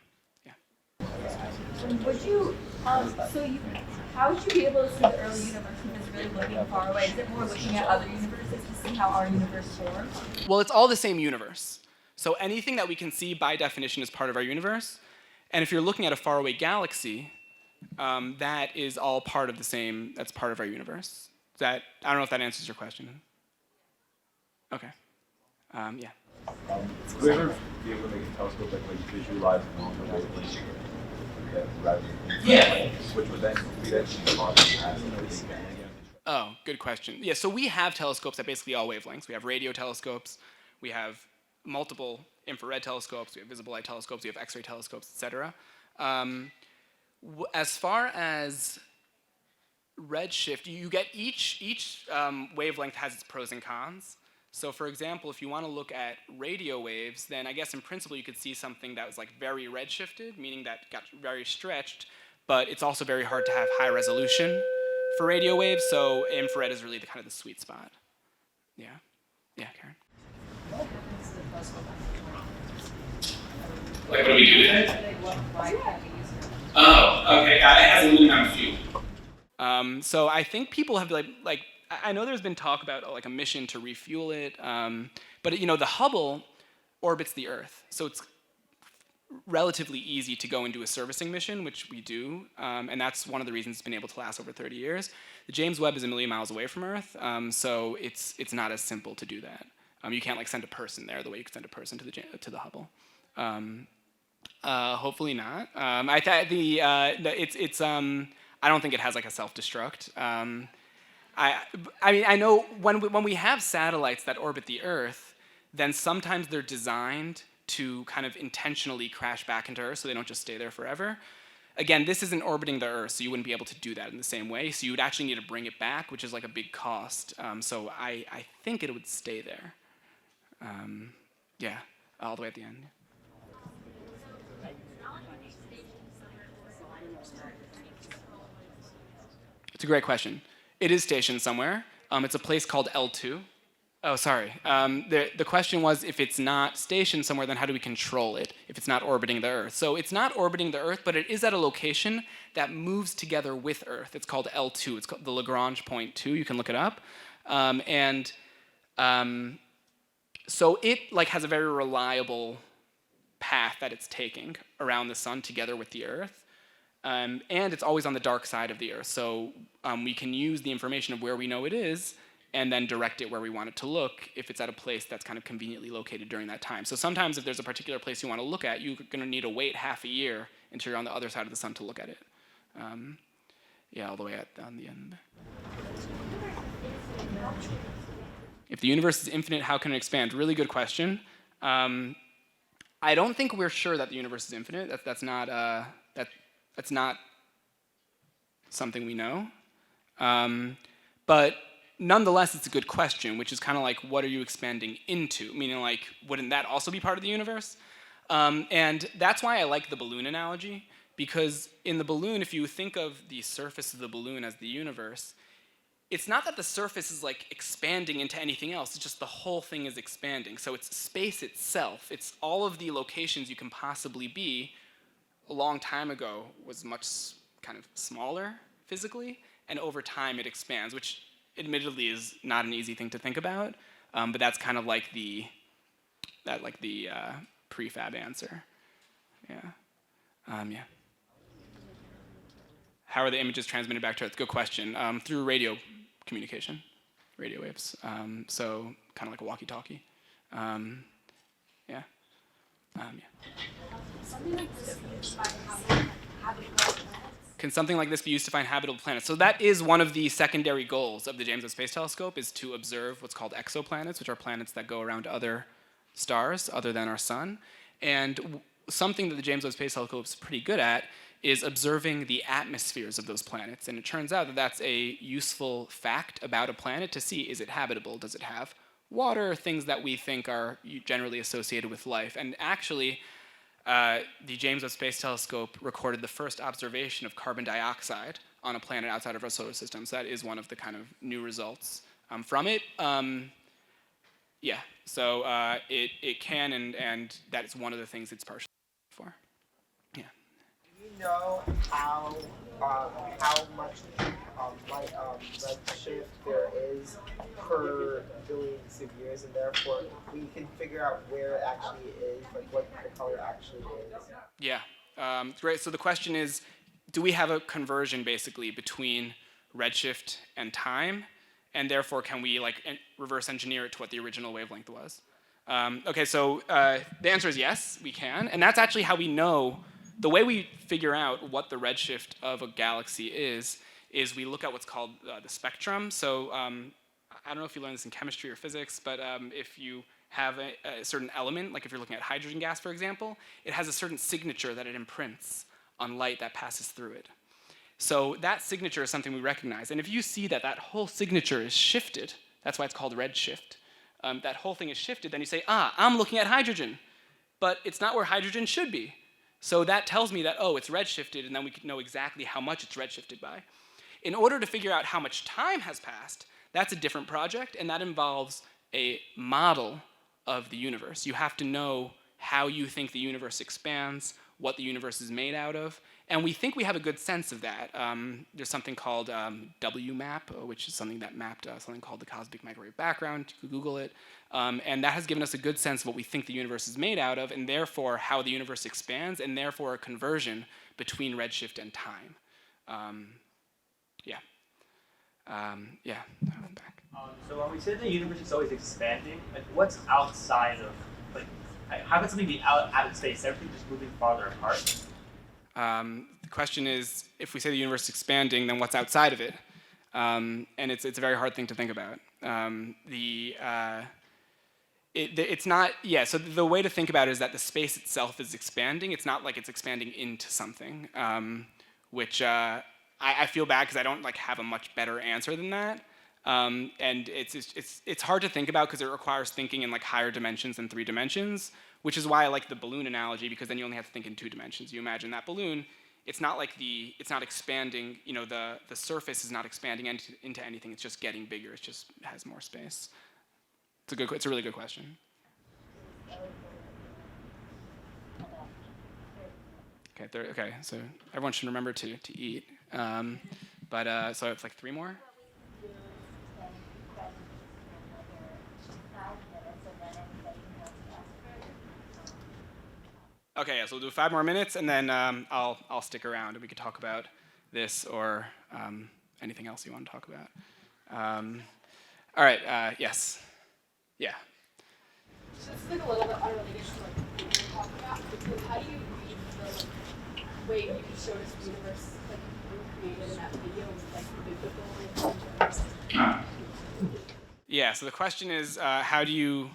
Would you, how would you be able to see the early universe if it's really looking far away? Is it more looking at other universes to see how our universe formed? Well, it's all the same universe. So anything that we can see by definition is part of our universe. And if you're looking at a faraway galaxy, that is all part of the same, that's part of our universe. I don't know if that answers your question. Okay. Yeah. Would we ever be able to make a telescope that like visualize normal wavelengths? them rather than Yeah. which would then lead us to the Oh, good question. Yeah, so we have telescopes at basically all wavelengths. We have radio telescopes, we have multiple infrared telescopes, we have visible light telescopes, we have X-ray telescopes, etc. As far as redshift, you get each wavelength has its pros and cons. So for example, if you want to look at radio waves, then I guess in principle you could see something that was like very redshifted, meaning that got very stretched, but it's also very hard to have high resolution for radio waves, so infrared is really the kind of the sweet spot. Yeah. Yeah, Karen. Like what do we do with it? Oh, okay. It has a limited amount of fuel. So I think people have like I know there's been talk about like a mission to refuel it, but you know the Hubble orbits the Earth, so it's relatively easy to go and do a servicing mission, which we do, and that's one of the reasons it's been able to last over 30 years. The James Webb is 1 million miles away from Earth, so it's not as simple to do that. You can't like send a person there the way you can send a person to the Hubble. Hopefully not. I don't think it has like a self-destruct. I mean, I know when we have satellites that orbit the Earth, then sometimes they're designed to kind of intentionally crash back into Earth so they don't just stay there forever. Again, this isn't orbiting the Earth, so you wouldn't be able to do that in the same way. So you would actually need to bring it back, which is like a big cost. So I think it would stay there. Yeah, all the way at the end. It's a great question. It is stationed somewhere. It's a place called L2. Oh, sorry. The question was, if it's not stationed somewhere, then how do we control it if it's not orbiting the Earth? So it's not orbiting the Earth, but it is at a location that moves together with Earth. It's called L2. It's called the Lagrange point 2. You can look it up. So it like has a very reliable path that it's taking around the sun together with the Earth. And it's always on the dark side of the Earth. So we can use the information of where we know it is and then direct it where we want it to look if it's at a place that's kind of conveniently located during that time. So sometimes if there's a particular place you want to look at, you're going to need to wait half a year until you're on the other side of the sun to look at it. Yeah, all the way on the end. If the universe is infinite, how can it expand? Really good question. I don't think we're sure that the universe is infinite. That's not something we know. But nonetheless, it's a good question, which is kind of like, what are you expanding into? Meaning, like, wouldn't that also be part of the universe? And that's why I like the balloon analogy, because in the balloon, if you think of the surface of the balloon as the universe, it's not that the surface is like expanding into anything else, it's just the whole thing is expanding. So it's space itself. It's all of the locations you can possibly be. A long time ago was much kind of smaller physically, and over time it expands, which admittedly is not an easy thing to think about, but that's kind of like the prefab answer. Yeah. Yeah. How are the images transmitted back to Earth? Good question. Through radio communication, radio waves. So kind of like a walkie-talkie. Yeah. Yeah. Can something like this be used to find habitable planets? So that is one of the secondary goals of the James Webb Space Telescope, is to observe what's called exoplanets, which are planets that go around other stars other than our sun. And something that the James Webb Space Telescope is pretty good at is observing the atmospheres of those planets. And it turns out that that's a useful fact about a planet to see, is it habitable? Does it have water? Things that we think are generally associated with life. And actually, the James Webb Space Telescope recorded the first observation of carbon dioxide on a planet outside of our solar system. So that is one of the kind of new results from it. Yeah, so it can, and that is one of the things it's partially for. Yeah. Do you know how much redshift there is per billions of years, and therefore we can figure out where it actually is, like what the color actually is? Yeah, great. So the question is, do we have a conversion basically between redshift and time, and therefore can we like reverse engineer it to what the original wavelength was? Okay, so the answer is yes, we can, and that's actually how we know the way we figure out what the redshift of a galaxy is we look at what's called the spectrum. So I don't know if you learned this in chemistry or physics, but if you have a certain element, like if you're looking at hydrogen gas, for example, it has a certain signature that it imprints on light that passes through it. So that signature is something we recognize. And if you see that that whole signature is shifted, that's why it's called redshift. That whole thing is shifted, then you say, I'm looking at hydrogen, but it's not where hydrogen should be. So that tells me that, oh, it's redshifted, and then we can know exactly how much it's redshifted by. In order to figure out how much time has passed, that's a different project, and that involves a model of the universe. You have to know how you think the universe expands, what the universe is made out of, and we think we have a good sense of that. There's something called WMAP, which is something that mapped something called the cosmic microwave background. You can Google it. And that has given us a good sense of what we think the universe is made out of, and therefore how the universe expands, and therefore a conversion between redshift and time. Back. So when we say the universe is always expanding, like what's outside of, like how can something be out of space? Everything just moving farther apart? The question is, if we say the universe is expanding, then what's outside of it? And it's a very hard thing to think about. It's not, so the way to think about it is that the space itself is expanding. It's not like it's expanding into something, which I feel bad because I don't have a much better answer than that. And it's hard to think about because it requires thinking in higher dimensions than 3 dimensions, which is why I like the balloon analogy, because then you only have to think in 2 dimensions. You imagine that balloon, it's not expanding, the surface is not expanding into anything, it's just getting bigger, it just has more space. It's a really good question. Okay, so everyone should remember to eat. So it's 3 more? Okay, so we'll do 5 more minutes, and then I'll stick around, and we can talk about this or anything else you want to talk about. All right, yes. Yeah. So this is a little bit unrelated to what you were talking about, because how do you read the way you showed us the universe created in that video with biblical? Yeah, so the question is, how do you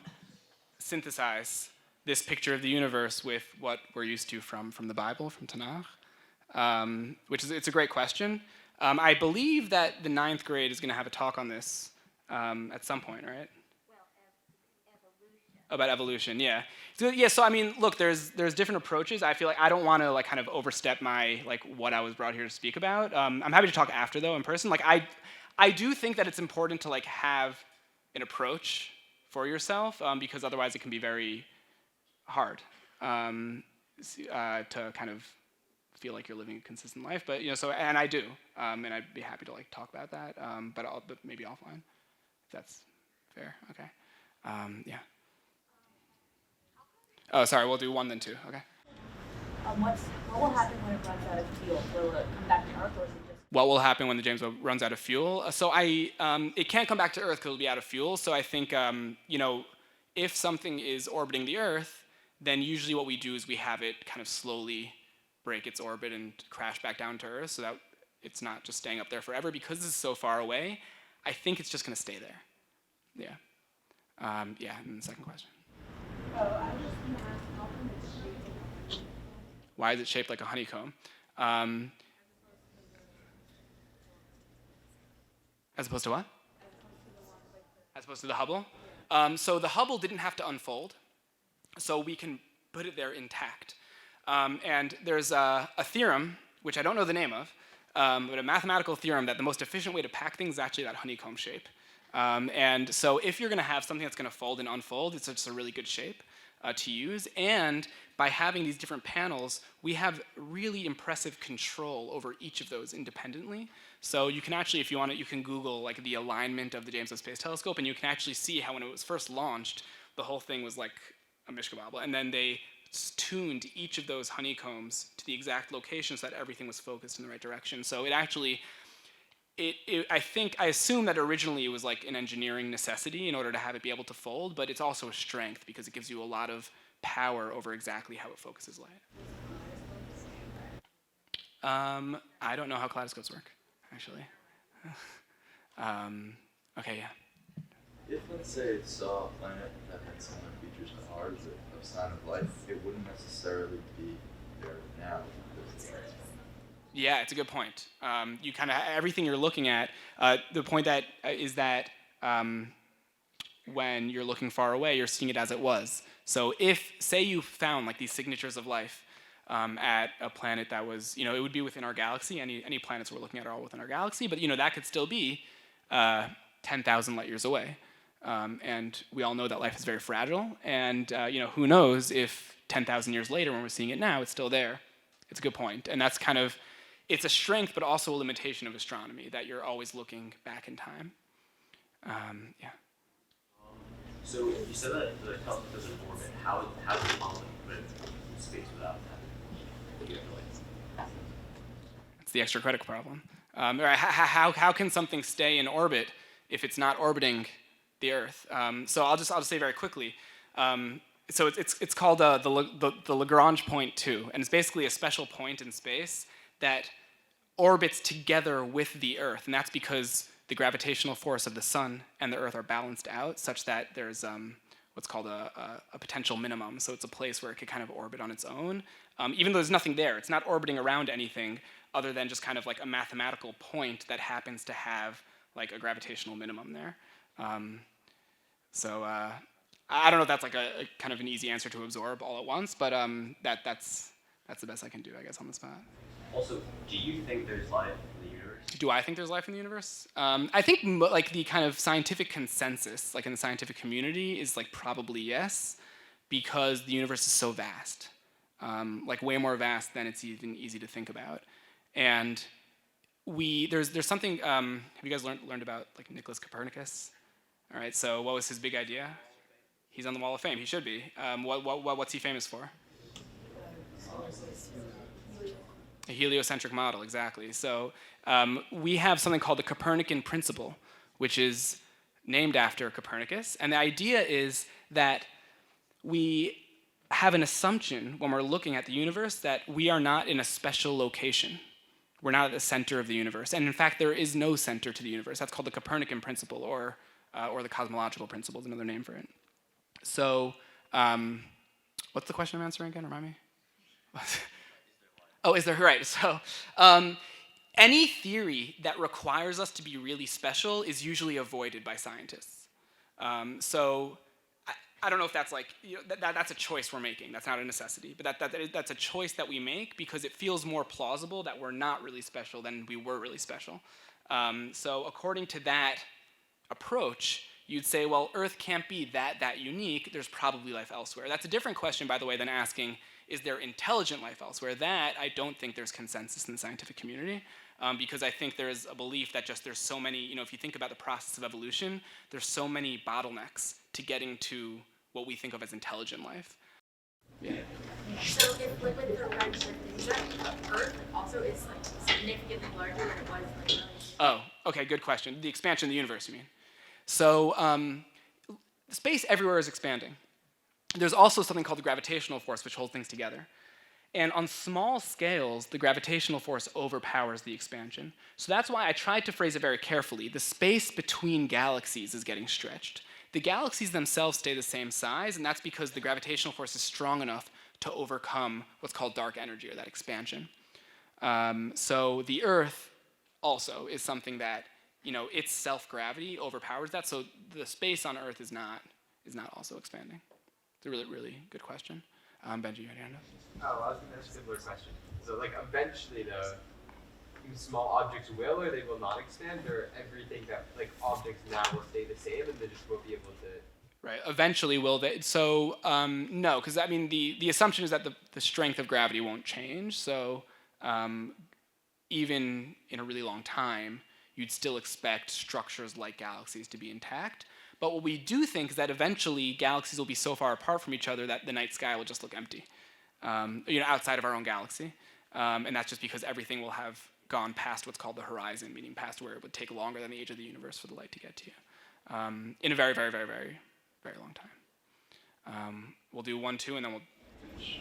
synthesize this picture of the universe with what we're used to from the Bible, from Tanakh? It's a great question. I believe that the 9th grade is going to have a talk on this at some point, right? About evolution, yeah. So I mean, look, there's different approaches. I feel like I don't want to kind of overstep my what I was brought here to speak about. I'm happy to talk after though in person. I do think that it's important to have an approach for yourself because otherwise it can be very hard to kind of feel like you're living a consistent life. But and I do, and I'd be happy to talk about that. But maybe offline, if that's fair. Okay. Yeah. Oh, sorry, we'll do 1 then 2, okay. What will happen when it runs out of fuel? Will it come back to Earth, or is it just... What will happen when the James Webb runs out of fuel? It can't come back to Earth because it'll be out of fuel. So I think, if something is orbiting the Earth, then usually what we do is we have it kind of slowly break its orbit and crash back down to Earth so that it's not just staying up there forever. Because this is so far away, I think it's just going to stay there. Yeah. And then the second question. I was just going to ask, how come it's shaped? Why is it shaped like a honeycomb? As opposed to what? As opposed to the Hubble? So the Hubble didn't have to unfold, so we can put it there intact. And there's a theorem, which I don't know the name of, but a mathematical theorem that the most efficient way to pack things is actually that honeycomb shape. And so if you're going to have something that's going to fold and unfold, it's just a really good shape to use. And by having these different panels, we have really impressive control over each of those independently. So you can actually, if you want it, you can Google the alignment of the James Webb Space Telescope, and you can actually see how when it was first launched, the whole thing was like a mishkabobble. And then they tuned each of those honeycombs to the exact location so that everything was focused in the right direction. So it actually... I assume that originally it was an engineering necessity in order to have it be able to fold, but it's also a strength because it gives you a lot of power over exactly how it focuses light. I don't know how kaleidoscopes work, actually. Okay, yeah. If, let's say, it saw a planet that had similar features to ours, a sign of life, it wouldn't necessarily be there now because the Earth's Yeah, it's a good point. You kind of everything you're looking at. The point that is that when you're looking far away, you're seeing it as it was. So if, say, you found like these signatures of life at a planet that was, it would be within our galaxy. Any planets we're looking at are all within our galaxy, but that could still be 10,000 light years away. And we all know that life is very fragile. And who knows if 10,000 years later, when we're seeing it now, it's still there. It's a good point, and that's kind of, it's a strength, but also a limitation of astronomy that you're always looking back in time. Yeah. So you said that the telescope doesn't orbit. How does it possibly put it in space without having? You have to like. It's the extra credit problem. How can something stay in orbit if it's not orbiting the Earth? So I'll just say very quickly. So it's called the Lagrange point 2, and it's basically a special point in space that orbits together with the Earth, and that's because the gravitational force of the Sun and the Earth are balanced out such that there's what's called a potential minimum. So it's a place where it could kind of orbit on its own, even though there's nothing there. It's not orbiting around anything other than just kind of like a mathematical point that happens to have like a gravitational minimum there. So I don't know if that's like a kind of an easy answer to absorb all at once, but that's the best I can do, I guess, on the spot. Also, do you think there's life in the universe? Do I think there's life in the universe? I think like the kind of scientific consensus, like in the scientific community, is like probably yes, because the universe is so vast, like way more vast than it's even easy to think about. And there's something. Have you guys learned about like Nicholas Copernicus? All right. So what was his big idea? He's on the Wall of Fame. He should be. What's he famous for? A heliocentric model, exactly. So we have something called the Copernican principle, which is named after Copernicus. And the idea is that we have an assumption when we're looking at the universe that we are not in a special location. We're not at the center of the universe. And in fact, there is no center to the universe. That's called the Copernican principle, or the cosmological principle is another name for it. So what's the question I'm answering again? Remind me. Oh, is there? Right. So any theory that requires us to be really special is usually avoided by scientists. So I don't know if that's like, that's a choice we're making. That's not a necessity. But that's a choice that we make because it feels more plausible that we're not really special than we were really special. So according to that approach, you'd say, well, Earth can't be that unique. There's probably life elsewhere. That's a different question, by the way, than asking, is there intelligent life elsewhere? That, I don't think there's consensus in the scientific community, because I think there's a belief that just there's so many, if you think about the process of evolution, there's so many bottlenecks to getting to what we think of as intelligent life. Yeah. So if with the redshift, is that Earth also is like significantly larger than it was like millions? Oh, okay, good question. The expansion of the universe, you mean? So space everywhere is expanding. There's also something called the gravitational force, which holds things together. And on small scales, the gravitational force overpowers the expansion. So that's why I tried to phrase it very carefully. The space between galaxies is getting stretched. The galaxies themselves stay the same size, and that's because the gravitational force is strong enough to overcome what's called dark energy, or that expansion. So the Earth also is something that, its self-gravity overpowers that. So the space on Earth is not also expanding. It's a really, really good question. Benji, you had your hand up? Oh, I was going to ask a similar question. So, eventually, the small objects will or they will not expand, or everything that, objects now will stay the same and they just won't be able to... Right, eventually will they? So, no, because, the assumption is that the strength of gravity won't change. So, even in a really long time, you'd still expect structures like galaxies to be intact. But what we do think is that eventually galaxies will be so far apart from each other that the night sky will just look empty, outside of our own galaxy. And that's just because everything will have gone past what's called the horizon, meaning past where it would take longer than the age of the universe for the light to get to you, in a very, very, very, very, very long time. We'll do 1, 2, and then we'll finish.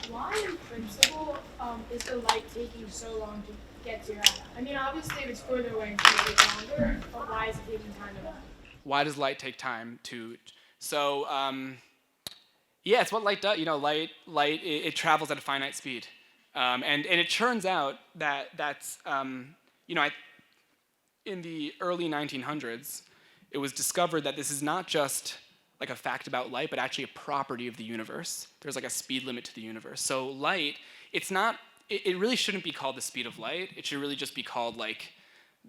why in principle is the light taking so long to get to your eye? I mean, obviously if it's further away, it's going to take longer, but why is it taking time to? Why does light take time to? So yeah, it's what light does. It travels at a finite speed, and it turns out that's in the early 1900s, it was discovered that this is not just like a fact about light, but actually a property of the universe. There's like a speed limit to the universe. So light, it's not. It really shouldn't be called the speed of light. It should really just be called like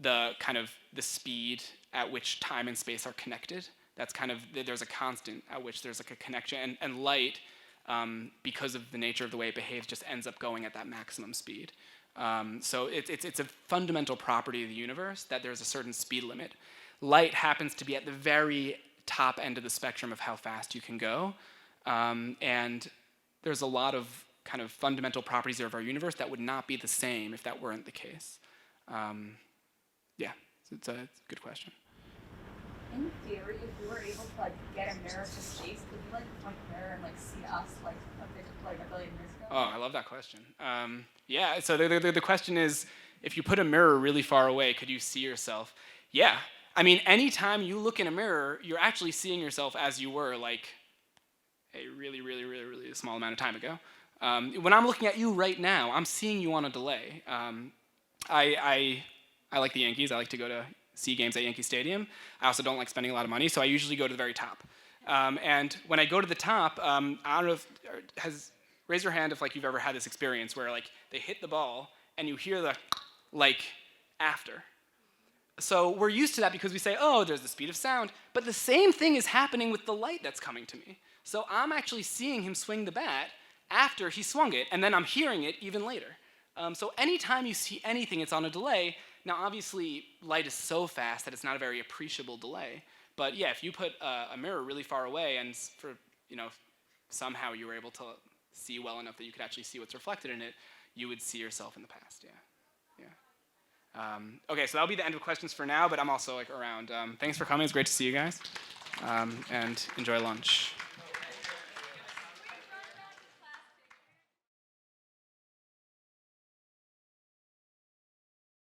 the kind of the speed at which time and space are connected. That's kind of, there's a constant at which there's like a connection, and light, because of the nature of the way it behaves, just ends up going at that maximum speed. So it's a fundamental property of the universe that there's a certain speed limit. Light happens to be at the very top end of the spectrum of how fast you can go, and there's a lot of kind of fundamental properties of our universe that would not be the same if that weren't the case. Yeah, it's a good question. In theory, if we were able to like get a mirror to space, could you like point a mirror and like see us like a billion years ago? Oh, I love that question. Yeah, so the question is, if you put a mirror really far away, could you see yourself? Yeah. I mean, anytime you look in a mirror, you're actually seeing yourself as you were like a really, really, really, really small amount of time ago. When I'm looking at you right now, I'm seeing you on a delay. I like the Yankees. I like to go to see games at Yankee Stadium. I also don't like spending a lot of money, so I usually go to the very top. And when I go to the top, I don't know if raise your hand if like you've ever had this experience where like they hit the ball and you hear the like after. So we're used to that because we say, oh, there's the speed of sound, but the same thing is happening with the light that's coming to me. So I'm actually seeing him swing the bat after he swung it, and then I'm hearing it even later. So anytime you see anything, it's on a delay. Now, obviously, light is so fast that it's not a very appreciable delay. But yeah, if you put a mirror really far away and somehow you were able to see well enough that you could actually see what's reflected in it, you would see yourself in the past, yeah. Okay, so that'll be the end of questions for now, but I'm also like around. Thanks for coming, it's great to see you guys, and enjoy lunch.